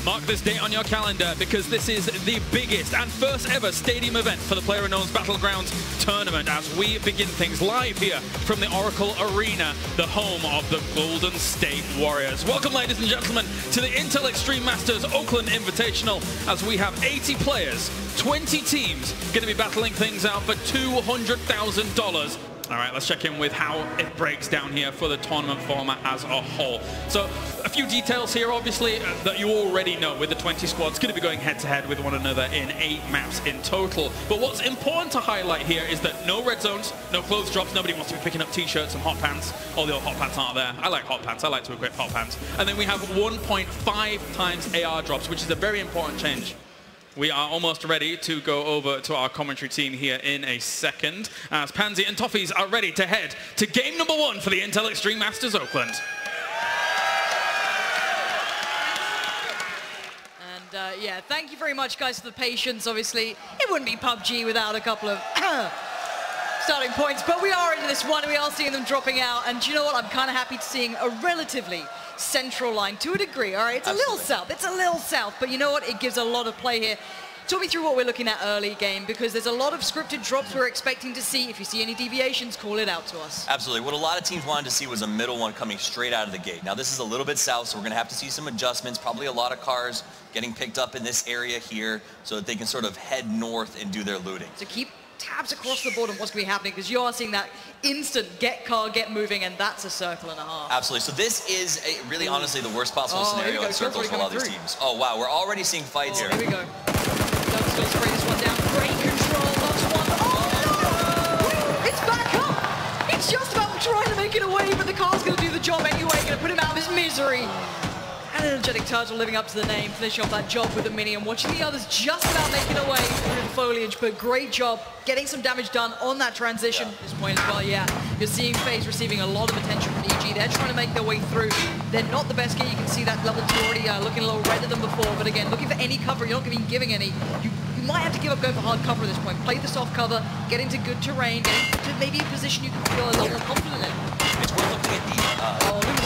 Mark this date on your calendar because this is the biggest and first ever stadium event for the PlayerUnknown's Battlegrounds tournament as we begin things live here from the Oracle Arena, the home of the Golden State Warriors. Welcome, ladies and gentlemen, to the Intel Extreme Masters Oakland Invitational as we have 80 players, 20 teams going to be battling things out for $200,000. All right, let's check in with how it breaks down here for the tournament format as a whole. So a few details here, obviously, that you already know with the 20 squads going to be going head-to-head with one another in 8 maps in total. But what's important to highlight here is that no red zones, no clothes drops. Nobody wants to be picking up T-shirts and hot pants. Although hot pants aren't there. I like hot pants. I like to equip hot pants. And then we have 1.5 times AR drops, which is a very important change. We are almost ready to go over to our commentary team here in a second, as Pansy and Toffees are ready to head to game number 1 for the Intel Extreme Masters Oakland. And yeah, thank you very much, guys, for the patience. Obviously, it wouldn't be PUBG without a couple of starting points, but we are into this one, and we are seeing them dropping out. And do you know what? I'm kind of happy to seeing a relatively central line to a degree. All right, it's Absolutely. a little south. It's a little south, but you know what? It gives a lot of play here. Talk me through what we're looking at early game, because there's a lot of scripted drops we're expecting to see. If you see any deviations, call it out to us. Absolutely. What a lot of teams wanted to see was a middle one coming straight out of the gate. Now, this is a little bit south, so we're going to have to see some adjustments, probably a lot of cars getting picked up in this area here so that they can sort of head north and do their looting. So keep tabs across the board on what's going to be happening, because you are seeing that instant get car, get moving, and that's a circle and a half. Absolutely. So this is really, honestly, the worst possible scenario in circles for a lot of these teams. Oh, wow. We're already seeing fights here. Here we go. Doug's going to spray this one down. Great control. Lost one. Oh, no! It's back up. It's just about trying to make it away, but the car's going to do the job anyway. Going to put him out of his misery. An energetic Turtle living up to the name, finishing off that job with a mini and watching the others just about making their way through the foliage, but great job getting some damage done on that transition at this point as well. Yeah, you're seeing FaZe receiving a lot of attention from EG. They're trying to make their way through. They're not the best gear. You can see that level 2 already looking a little redder than before, but again, looking for any cover. You're not even giving any. You might have to give up going for hard cover at this point. Play the soft cover, get into good terrain, get into maybe a position you can feel a little more confident in. It's worth looking at the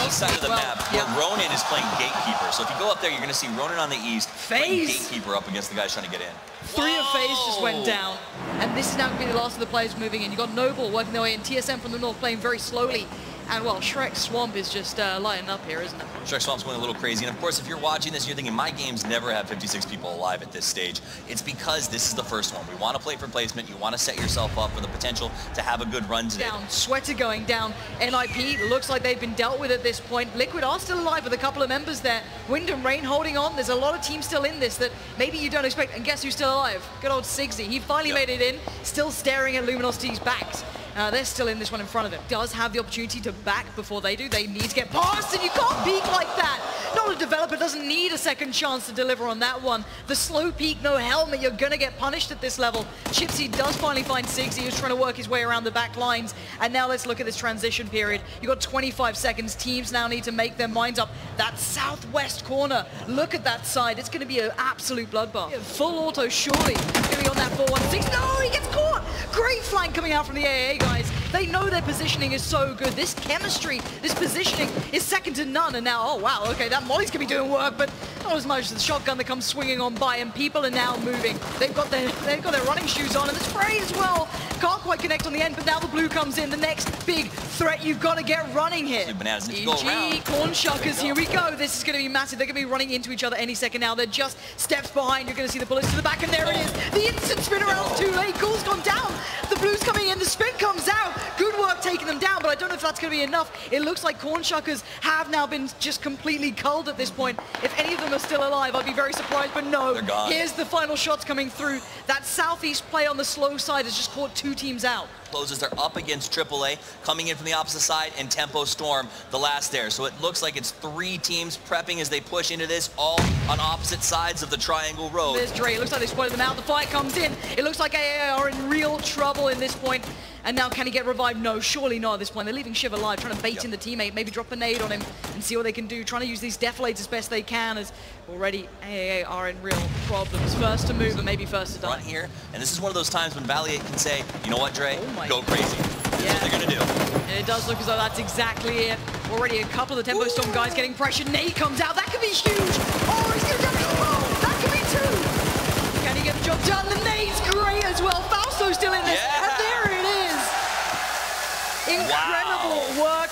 east side of the map, where Ronin is playing Gatekeeper. So if you go up there, you're going to see Ronin on the east, playing Gatekeeper up against the guys trying to get in. 3 of FaZe just went down, and this is now going to be the last of the players moving in. You've got Noble working their way in, TSM from the north playing very slowly. And, well, Shrek Swamp is just lighting up here, isn't it? Shrek Swamp's going a little crazy. And, of course, if you're watching this, you're thinking, my games never have 56 people alive at this stage. It's because this is the first one. We want to play for placement. You want to set yourself up for the potential to have a good run today. Down. Sweater going down. NIP looks like they've been dealt with at this point. Liquid are still alive with a couple of members there. Wind and Rain holding on. There's a lot of teams still in this that maybe you don't expect. And guess who's still alive? Good old Sigsy. He finally made it in, still staring at Luminosity's backs. They're still in this one in front of him. Does have the opportunity to back before they do. They need to get past, and you can't peek like that. Not a developer doesn't need a second chance to deliver on that one. The slow peek, no helmet, you're going to get punished at this level. Chipsy does finally find Sigsy, who's trying to work his way around the back lines. And now let's look at this transition period. You've got 25 seconds. Teams now need to make their minds up. That southwest corner, look at that side. It's going to be an absolute bloodbath. Full auto, surely. It's going to be on that 4-1-6. No, he gets caught. Great flank coming out from the AA, guys. They know their positioning is so good. This chemistry, this positioning is second to none. And now, oh wow, okay, that Molly's gonna be doing work, but not as much as the shotgun that comes swinging on by. And people are now moving. They've got their running shoes on, and the spray as well. Can't quite connect on the end, but now the blue comes in. The next big threat you've got to get running here. Bananas need to go EG, Corn Shuckers, here we go. This is going to be massive. They're going to be running into each other any second now. They're just steps behind. You're going to see the bullets to the back, and there it is. The instant spin around too late. Ghoul's gone down. The blue's coming in. The spin comes out. Good work taking them down, but I don't know if that's going to be enough. It looks like Corn Shuckers have now been just completely culled at this point. If any of them are still alive, I'd be very surprised, but no. They're gone. Here's the final shots coming through. That southeast play on the slow side has just caught 2 teams out. Closes, they're up against AAA, coming in from the opposite side, and Tempo Storm, the last there. So it looks like it's 3 teams prepping as they push into this, all on opposite sides of the Triangle Road. There's Dre. It looks like they spotted them out. The fight comes in. It looks like AA are in real trouble in this point. And now can he get revived? No, surely not at this point. They're leaving Shiv alive, trying to bait in the teammate, maybe drop a nade on him and see what they can do. Trying to use these deflates as best they can, as already AAA are in real problems. First to move and maybe first to die. Front here, and this is one of those times when Valiant can say, you know what, Dre? Go crazy. This is what they're going to do. And it does look as though that's exactly it. Already a couple of the Tempo Storm guys getting pressure. Nade comes out. That could be huge. Oh, he's going to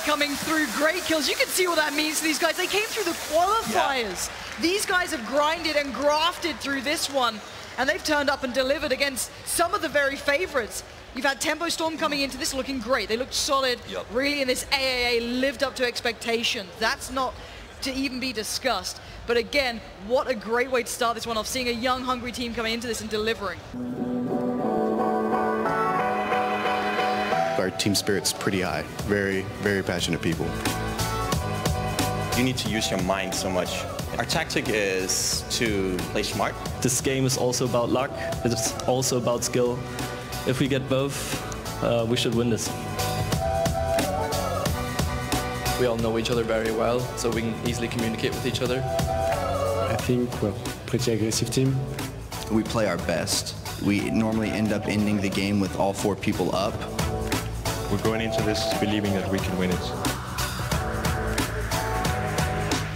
coming through. Great kills. You can see what that means to these guys. They came through the qualifiers. Yeah. These guys have grinded and grafted through this one, and they've turned up and delivered against some of the very favorites. You've had Tempo Storm coming into this looking great. They looked solid. Yep. Really, in this AAA, lived up to expectations. That's not to even be discussed. But again, what a great way to start this one off, seeing a young, hungry team coming into this and delivering. Our team spirit's pretty high. Very, very passionate people. You need to use your mind so much. Our tactic is to play smart. This game is also about luck. It's also about skill. If we get both, we should win this. We all know each other very well, so we can easily communicate with each other. I think we're a pretty aggressive team. We play our best. We normally end up ending the game with all 4 people up. We're going into this believing that we can win it.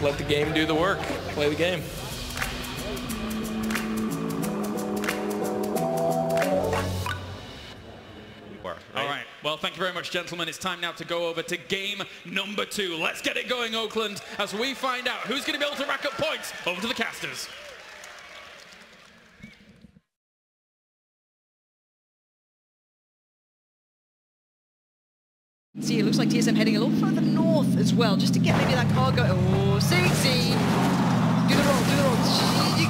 Let the game do the work. Play the game. All right. Well, thank you very much, gentlemen. It's time now to go over to game number 2. Let's get it going, Oakland, as we find out who's going to be able to rack up points. Over to the casters. See, it looks like TSM heading a little further north as well, just to get maybe that car going. Oh, Sixty! Do the roll, do the roll.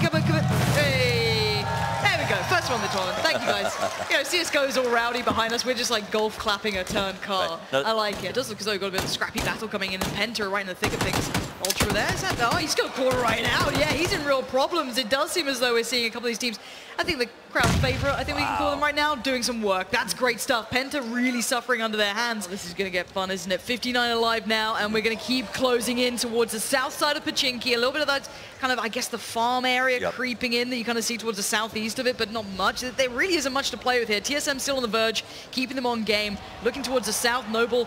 Come on, come on. Hey! There we go, first one of the tournament. Thank you, guys. You know, CSGO is all rowdy behind us. We're just like golf clapping a turn car. Right. I like it. It does look as though we've got a bit of a scrappy battle coming in, and Penta right in the thick of things. Ultra there. Is that, oh, he's got caught right out. Yeah, he's in real problems. It does seem as though we're seeing a couple of these teams. I think the crowd favorite, I think we can call them right now, doing some work. That's great stuff. Penta really suffering under their hands. This is going to get fun, isn't it? 59 alive now, and we're going to keep closing in towards the south side of Pachinki. A little bit of that kind of, I guess, the farm area creeping in that you kind of see towards the southeast of it, but not much. There really isn't much to play with here. TSM still on the verge, keeping them on game. Looking towards the south, Noble,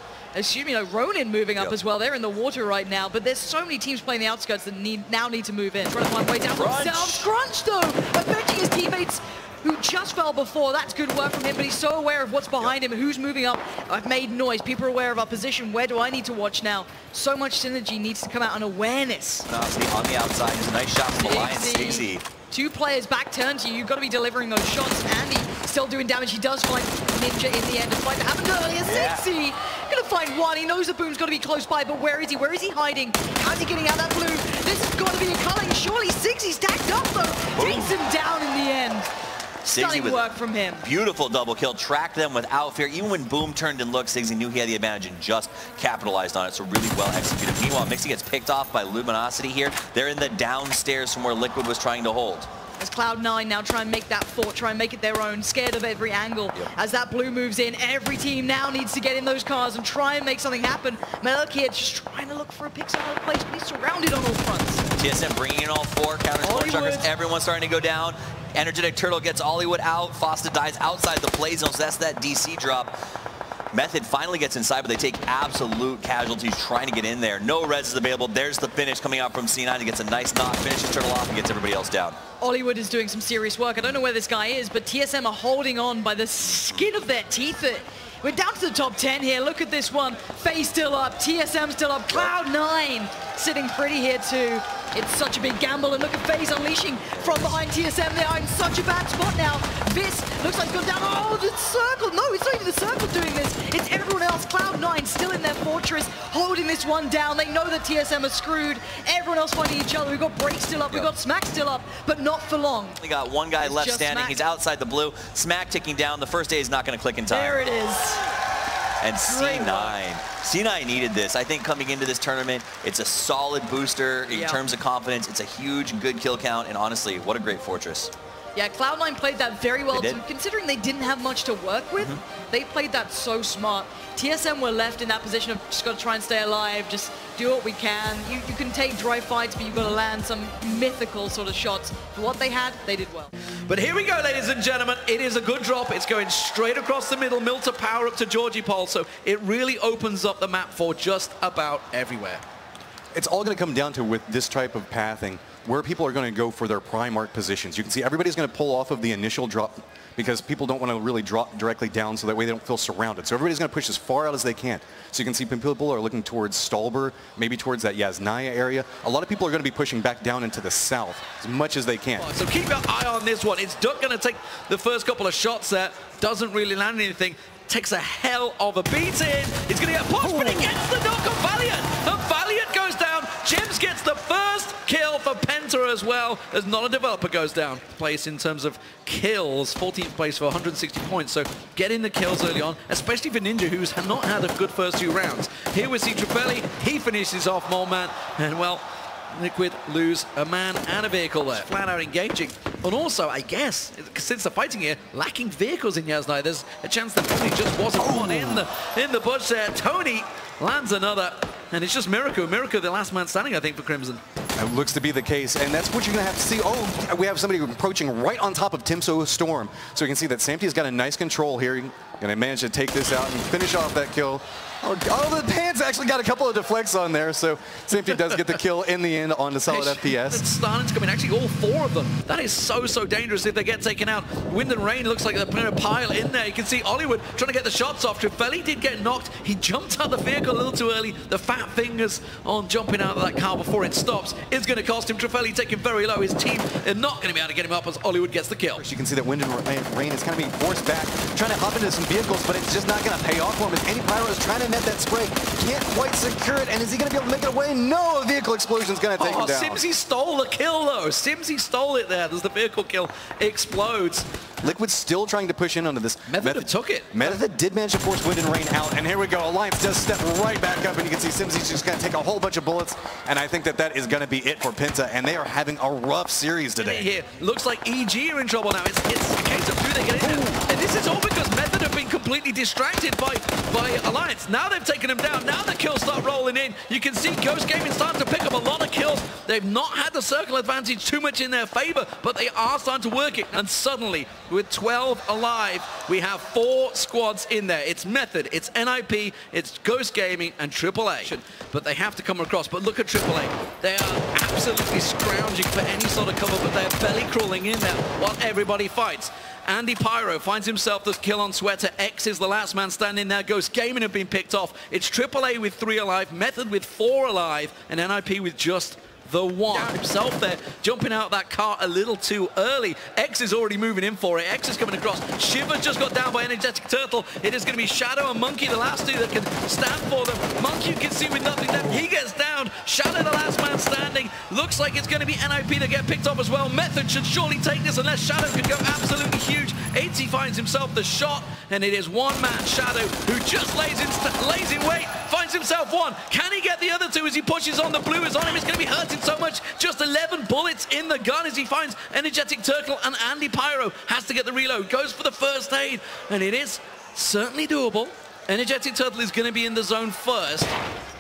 Ronin moving up as well. They're in the water right now, but there's so many teams playing the outskirts that now need to move in. Trying to find way down themselves. Crunch, though, affecting his teammates, who just fell before. That's good work from him, but he's so aware of what's behind him, who's moving up. I've made noise. People are aware of our position. Where do I need to watch now? So much synergy needs to come out, and awareness. On the outside, there's a nice shot from Alliance. Easy. 2 players back turn to you. You've got to be delivering those shots. Andy still doing damage. He does find Ninja in the end, despite what happened earlier. Sixty gonna find one. He knows the boom's got to be close by, but where is he? Where is he hiding? How's he getting out that blue? This has got to be a culling. Surely Sixty's tagged up, though. Takes him down in the end. Stunning work from him. Beautiful double kill. Tracked them without fear. Even when Boom turned and looked, Sigsy knew he had the advantage and just capitalized on it. So really well executed. Meanwhile, Mixie gets picked off by Luminosity here. They're in the downstairs from where Liquid was trying to hold. As Cloud9 now try and make that fort, try and make it their own, scared of every angle. As that blue moves in, every team now needs to get in those cars and try and make something happen. Melik here just trying to look for a pixel out of place, but he's surrounded on all fronts. TSM bringing in all 4 counter struggers. Everyone's starting to go down. Energetic Turtle gets Hollywood out. Fosta dies outside the play zone, so that's that DC drop. Method finally gets inside, but they take absolute casualties trying to get in there. No res is available. There's the finish coming out from C9. He gets a nice knock, finishes Turtle off, and gets everybody else down. Hollywood is doing some serious work. I don't know where this guy is, but TSM are holding on by the skin of their teeth. We're down to the top 10 here. Look at this one. FaZe still up. TSM still up. Cloud9 sitting pretty here too. It's such a big gamble, and look at FaZe unleashing from behind TSM. They are in such a bad spot now. This looks like it's gone down. Oh, the circle. No, it's not even the circle doing this. It's everyone else. Cloud9 still in their fortress, holding this one down. They know that TSM are screwed. Everyone else fighting each other. We've got Break still up. We've got Smack still up, but not for long. We got one guy left standing. Smack. He's outside the blue. Smack ticking down. The first day is not going to click in time. There it is. And C9 needed this. I think coming into this tournament, it's a solid booster in terms of confidence. It's a huge, good kill count, and honestly, what a great fortress. Yeah, Cloud9 played that very well too. Considering they didn't have much to work with, they played that so smart. TSM were left in that position of just got to try and stay alive, just do what we can. You can take dry fights, but you've got to land some mythical sort of shots. For what they had, they did well. But here we go, ladies and gentlemen. It is a good drop. It's going straight across the middle. Milta power up to Georgie Pole, so it really opens up the map for just about everywhere. It's all going to come down to, with this type of pathing, where people are going to go for their prime mark positions. You can see everybody's going to pull off of the initial drop because people don't want to really drop directly down so that way they don't feel surrounded. So everybody's going to push as far out as they can. So you can see people are looking towards Stolber, maybe towards that Yasnaya area. A lot of people are going to be pushing back down into the south as much as they can. So keep your eye on this one. It's Duck going to take the first couple of shots there. Doesn't really land anything. Takes a hell of a beating. He's going to get pushed, but he gets the knock on Valiant. And Valiant goes down. Jims gets the first kill for Penta as well, as Not a Developer goes down. Place in terms of kills, 14th place for 160 points. So getting the kills early on, especially for Ninja, who's not had a good first 2 rounds. Here we see Tripelli. He finishes off Mole Man. And, well, Liquid lose a man and a vehicle there. Flat out engaging. And also, I guess, since they're fighting here, lacking vehicles in Yasnaya, there's a chance that Tony just wasn't one in the bush there. Tony lands another, and it's just Miracle, the last man standing, I think, for Crimson. It looks to be the case, and that's what you're going to have to see. Oh, we have somebody approaching right on top of Timso Storm. So you can see that Samty's got a nice control here. Going to manage to take this out and finish off that kill. Oh, the Pants actually got a couple of deflects on there, so Samty does get the kill in the end on the solid FPS. It's starting to come in, actually all 4 of them. That is so dangerous if they get taken out. Wind and Rain looks like they're putting a pile in there. You can see Hollywood trying to get the shots off. Tripelli did get knocked. He jumped out the vehicle a little too early. The fat fingers on jumping out of that car before it stops is going to cost him. Tripelli taking very low. His team are not going to be able to get him up as Hollywood gets the kill. You can see that Wind and Rain is kind of being forced back, trying to hop into some vehicles, but it's just not going to pay off for him. As Andy Pyro is trying to net that spray, can't quite secure it, and is he going to be able to make it away? No, a vehicle explosion is going to take him down. Simsy stole the kill, though. Simsy stole it there as the vehicle kill explodes. Liquid's still trying to push in onto this. Method took it. Method did manage to force Wind and Rain out, and here we go. Alliance does step right back up, and you can see Simsy's just going to take a whole bunch of bullets, and I think that is going to be it for Penta, and they are having a rough series today. Here, looks like EG are in trouble now. It's a case of who they get in there. And this is all because Method have been completely distracted by Alliance. Now they've taken him down. Now the kills start rolling in. You can see Ghost Gaming starting to pick up a lot of kills. They've not had the circle advantage too much in their favor, but they are starting to work it. And suddenly, with 12 alive, we have 4 squads in there. It's Method, it's NIP, it's Ghost Gaming, and AAA. But they have to come across. But look at AAA. They are absolutely scrounging for any sort of cover, but they're belly crawling in there while everybody fights. Andy Pyro finds himself the kill on Sweater. X is the last man standing there. Ghost Gaming have been picked off. It's AAA with 3 alive, Method with 4 alive, and NIP with just the 1. Himself there, jumping out of that car a little too early. X is already moving in for it. X is coming across. Shiver's just got down by Energetic Turtle. It is going to be Shadow and Monkey, the last 2 that can stand for them. Monkey you can see with nothing left. He gets down. Shadow, the last man standing. Looks like it's going to be NIP that get picked off as well. Method should surely take this unless Shadow can go absolutely huge. 80 finds himself the shot, and it is one man, Shadow, who just lays in wait, finds himself 1. Can he get the other 2 as he pushes on? The blue is on him. It's going to be hurting so much. Just 11 bullets in the gun as he finds Energetic Turtle, and Andy Pyro has to get the reload. Goes for the first aid, and it is certainly doable. Energetic Turtle is going to be in the zone first.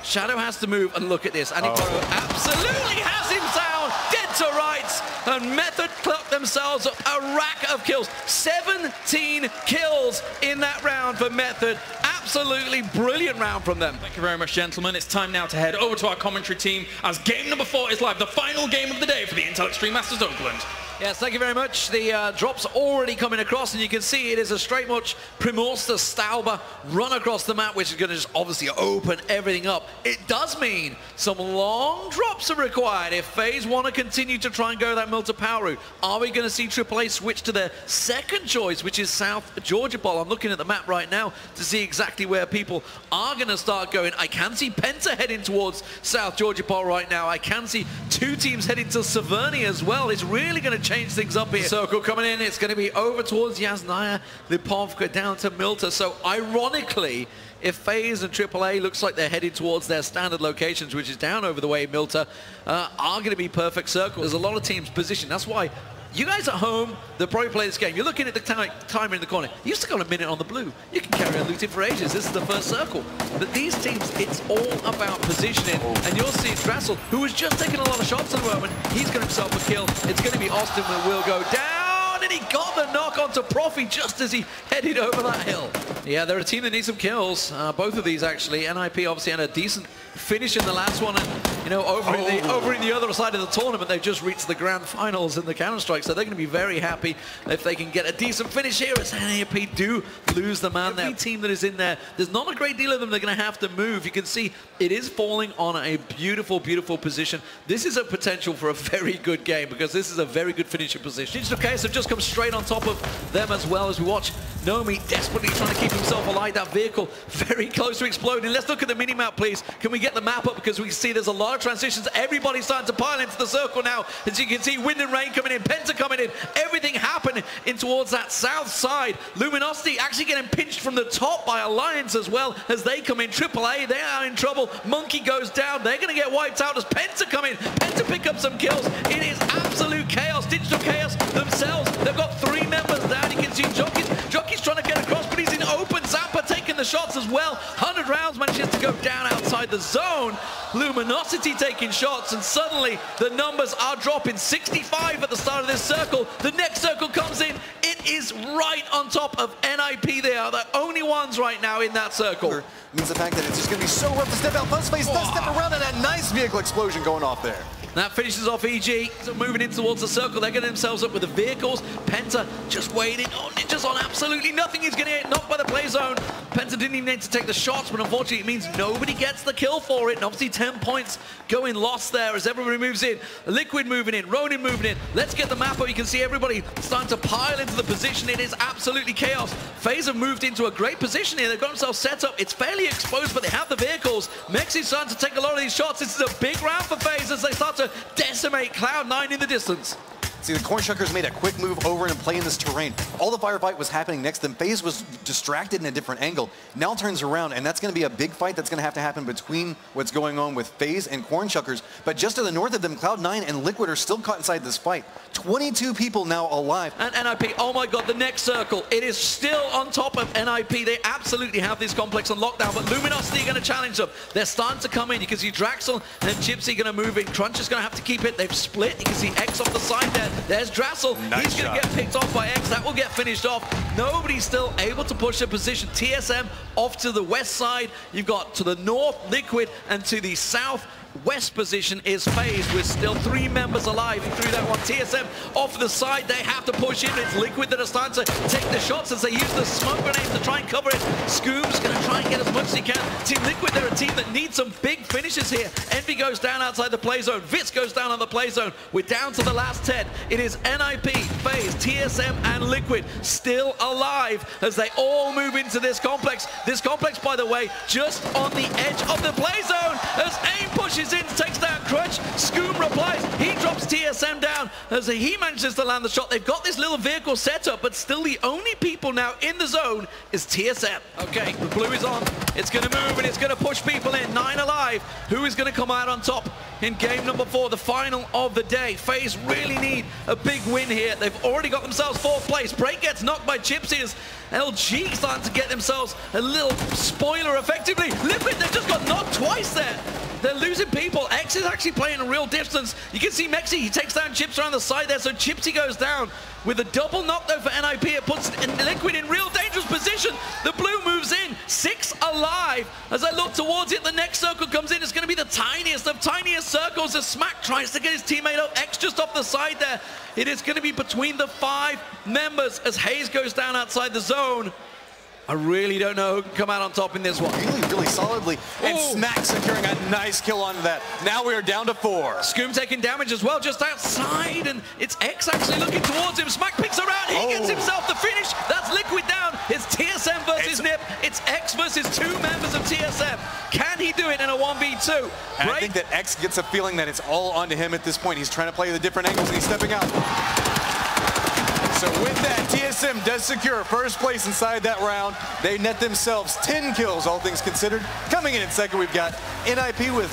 Shadow has to move, and look at this. Andy Pyro absolutely has him down, dead to rights, and Method clocked themselves up a rack of kills. 17 kills in that round for Method. Absolutely brilliant round from them. Thank you very much, gentlemen. It's time now to head over to our commentary team as game number 4 is live, the final game of the day for the Intel Extreme Masters Oakland. Yes, thank you very much. The drop's already coming across, and you can see it is a straight much Primorster Stauber run across the map, which is going to just obviously open everything up. It does mean some long drops are required if FaZe want to continue to try and go that Milta power route. Are we going to see AAA switch to their second choice, which is South Georgia Bowl? I'm looking at the map right now to see exactly where people are going to start going. I can see Penta heading towards South Georgia Bowl right now. I can see 2 teams heading to Severny as well. It's really going to change things up here. Circle coming in. It's going to be over towards Yasnaya, Lipovka down to Milta. So ironically, if FaZe and AAA looks like they're headed towards their standard locations, which is down over the way Milta, are going to be perfect circles. There's a lot of teams positioned. That's why you guys at home that probably play this game, you're looking at the timer in the corner. You still got a minute on the blue. You can carry on looting for ages. This is the first circle. But these teams, it's all about positioning. And you'll see Drassel, who was just taking a lot of shots at the moment. He's got himself a kill. It's going to be Austin that will go down. one, and he got the knock onto Profi just as he headed over that hill. Yeah, they're a team that needs some kills. Both of these, actually. NIP obviously had a decent finish in the last one, and you know, over in the other side of the tournament, they've just reached the grand finals in the Counter-Strike, so they're going to be very happy if they can get a decent finish here, as NIP do lose the man there. Every team that is in there, there's not a great deal of them they're going to have to move. You can see it is falling on a beautiful, beautiful position. This is a potential for a very good game, because this is a very good finishing position. Digital Chaos have just come straight on top of them as well, as we watch Nomi desperately trying to keep himself alive. That vehicle very close to exploding. Let's look at the mini-map, please. Can we get the map up? Because we can see there's a lot of transitions. Everybody's starting to pile into the circle now. As you can see, Wind and Rain coming in, Penta coming in, everything happening in towards that south side. Luminosity actually getting pinched from the top by Alliance as well as they come in. AAA, they are in trouble. Monkey goes down. They're going to get wiped out as Penta come in. Penta pick up some kills. It is absolute chaos. Digital Chaos themselves, they've got 3 members down. You can see Jockey's trying to get across, but he's in open. Zappa taking the shots as well. 100 rounds manages to go down outside the zone. Luminosity taking shots, and suddenly the numbers are dropping. 65 at the start of this circle. The next circle comes in. It is right on top of NIP. They are the only ones right now in that circle. Means the fact that it's just going to be so rough to step out. Fuzzface does step around, and that nice vehicle explosion going off there. That finishes off EG. So moving in towards the circle, they're getting themselves up with the vehicles. Penta just waiting. Oh, Ninja's on absolutely nothing. He's going to get knocked by the play zone. Penta didn't even need to take the shots, but unfortunately it means nobody gets the kill for it. And obviously 10 points going lost there as everybody moves in. Liquid moving in, Ronin moving in. Let's get the map up. You can see everybody starting to pile into the position. It is absolutely chaos. FaZe have moved into a great position here. They've got themselves set up. It's fairly exposed, but they have the vehicles. Mexi's starting to take a lot of these shots. This is a big round for FaZe as they start to decimate Cloud9 in the distance. See, the Cornshuckers made a quick move over and play in this terrain. All the firefight was happening next to them. FaZe was distracted in a different angle. Now turns around, and that's going to be a big fight that's going to happen between what's going on with FaZe and Cornshuckers. But just to the north of them, Cloud9 and Liquid are still caught inside this fight. 22 people now alive. And NIP, oh my god, the next circle. It is still on top of NIP. They absolutely have this complex on lockdown, but Luminosity are going to challenge them. They're starting to come in. You can see Draxel and Gypsy going to move in. Crunch is going to have to keep it. They've split. You can see X off the side there. There's Draxel. Nice He's going to get picked off by X. That will get finished off. Nobody's still able to push their position. TSM off to the west side. You've got to the north, Liquid, and to the south, west position is FaZe with still 3 members alive through that one. TSM off the side, they have to push in. It's Liquid that are starting to take the shots as they use the smoke grenades to try and cover it. Scoom's going to try and get as much as he can. Team Liquid, they're a team that needs some big finishes here. Envy goes down outside the play zone. Vitz goes down on the play zone. We're down to the last 10. It is NIP, FaZe, TSM, and Liquid still alive as they all move into this complex. This complex, by the way, just on the edge of the play zone as AIM pushes in, takes down Crunch. Scoom replies. He drops TSM down as he manages to land the shot. They've got this little vehicle set up, but still the only people now in the zone is TSM. Okay, the blue is on. It's going to move and it's going to push people in. 9 alive. Who is going to come out on top in game number 4, the final of the day? FaZe really need a big win here. They've already got themselves 4th place. Break gets knocked by Gypsy as LG starting to get themselves a little spoiler effectively. Liquid, they've just got knocked twice there. They're losing people. X is actually playing a real distance. You can see Mexi, he takes down Chips around the side there, so Chipsy goes down. With a double knockdown for NIP, it puts Liquid in real dangerous position. The blue moves in, 6 alive. As I look towards it, the next circle comes in. It's going to be the tiniest of tiniest circles as Smack tries to get his teammate up. X just off the side there. It is going to be between the 5 members as Hayes goes down outside the zone. I really don't know who can come out on top in this one. Really solidly. And Smack securing a nice kill onto that. Now we are down to 4. Scoom taking damage as well, just outside, and it's X actually looking towards him. Smack picks around, he gets himself the finish. That's Liquid down. It's TSM versus Nip. It's X versus 2 members of TSM. Can he do it in a 1v2? And I think that X gets a feeling that it's all onto him at this point. He's trying to play the different angles and he's stepping out. So with that, TSM does secure 1st place inside that round. They net themselves 10 kills, all things considered. Coming in 2nd, we've got NIP with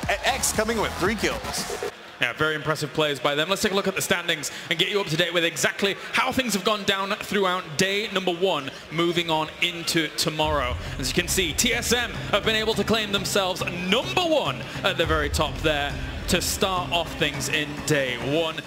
X coming with 3 kills. Yeah, very impressive plays by them. Let's take a look at the standings and get you up to date with exactly how things have gone down throughout day number 1, moving on into tomorrow. As you can see, TSM have been able to claim themselves number 1 at the very top there to start off things in day 1.